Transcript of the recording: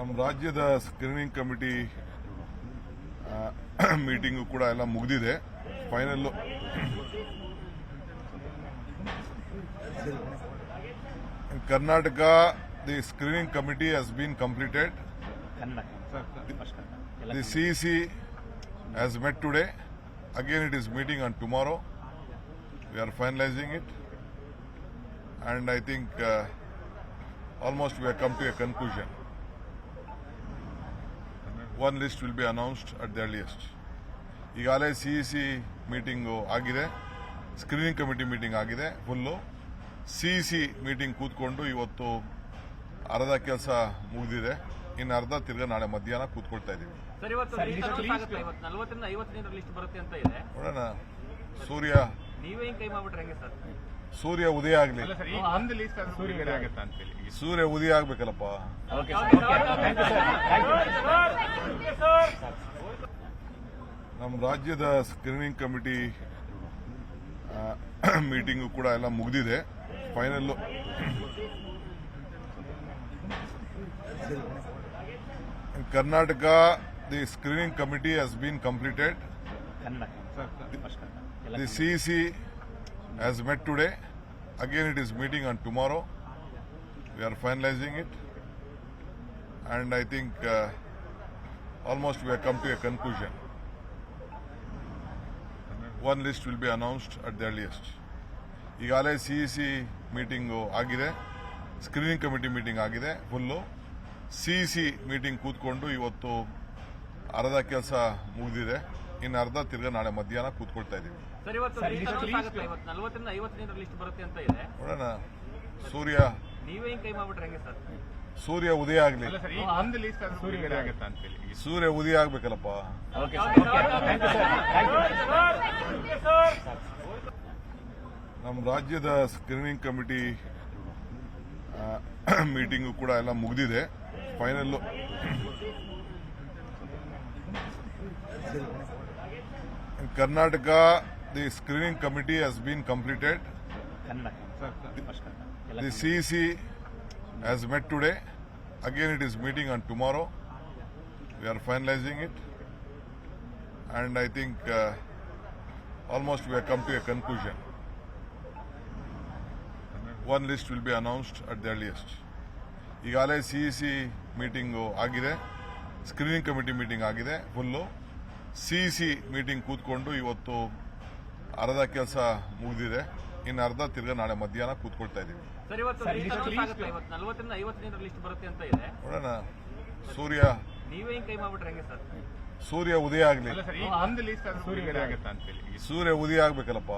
ನಮ್ಮ ರಾಜ್ಯದ screening committee meeting ಕೂಡ ಎಲ್ಲ ಮುಗಿದಿದೆ. Final Karnataka the screening committee has been completed. The CEC has met today. Again, it is meeting on tomorrow. We are finalizing it, and I think almost we have come to a conclusion. One list will be announced at the earliest. ಈಗಾಗಲೇ CEC meeting ಆಗಿದೆ, screening committee meeting ಆಗಿದೆ full. CEC meeting ಕೂತ್ಕೊಂಡು ಇವತ್ತು ಅರ್ಧ ಕೆಲಸ ಮುಗಿದಿದೆ, ಇನ್ನು ಅರ್ಧ ತಿರ್ಗಾ ನಾಳೆ ಮಧ್ಯಾಹ್ನ ಕೂತ್ಕೊಳ್ತಾ ಇದ್ದೀವಿ. ನೋಡೋಣ, ಸೂರ್ಯ ಉದಯ ಆಗಲಿ. ಸೂರ್ಯ ಉದಯ ಆಗ್ಬೇಕಲ್ಲಪ್ಪ. ನಮ್ಮ ರಾಜ್ಯದ ಸ್ಕ್ರೀನಿಂಗ್ ಕಮಿಟಿ ಮೀಟಿಂಗು ಕೂಡ ಎಲ್ಲ ಮುಗಿದಿದೆ. Final Karnataka the screening committee has been completed. The CEC has met today. Again, it is meeting on tomorrow. We are finalizing it, and I think almost we have come to a conclusion. One list will be announced at the earliest. ಈಗಾಗಲೇ CEC meeting ಆಗಿದೆ, screening committee meeting ಆಗಿದೆ full. CEC meeting ಕೂತ್ಕೊಂಡು ಇವತ್ತು ಅರ್ಧ ಕೆಲಸ ಮುಗಿದಿದೆ, ಇನ್ನು ಅರ್ಧ ತಿರ್ಗಾ ನಾಳೆ ಮಧ್ಯಾಹ್ನ ಕೂತ್ಕೊಳ್ತಾ ಇದ್ದೀವಿ. ನೋಡೋಣ, ಸೂರ್ಯ ಉದಯ ಆಗಲಿ. ಸೂರ್ಯ ಉದಯ ಆಗ್ಬೇಕಲ್ಲಪ್ಪ. ನಮ್ಮ ರಾಜ್ಯದ ಸ್ಕ್ರೀನಿಂಗ್ ಕಮಿಟಿ ಮೀಟಿಂಗು ಕೂಡ ಎಲ್ಲ ಮುಗಿದಿದೆ. Final Karnataka the screening committee has been completed. The CEC has met today. Again, it is meeting on tomorrow. We are finalizing it, and I think almost we have come to a conclusion. One list will be announced at the earliest. ಈಗಾಗಲೇ CEC meeting ಆಗಿದೆ, screening committee meeting ಆಗಿದೆ full. CEC meeting ಕೂತ್ಕೊಂಡು ಇವತ್ತು ಅರ್ಧ ಕೆಲಸ ಮುಗಿದಿದೆ, ಇನ್ನು ಅರ್ಧ ತಿರ್ಗಾ ನಾಳೆ ಮಧ್ಯಾಹ್ನ ಕೂತ್ಕೊಳ್ತಾ ಇದ್ದೀವಿ. ನೋಡೋಣ, ಸೂರ್ಯ ಉದಯ ಆಗಲಿ. ಸೂರ್ಯ ಉದಯ ಆಗ್ಬೇಕಲ್ಲಪ್ಪ.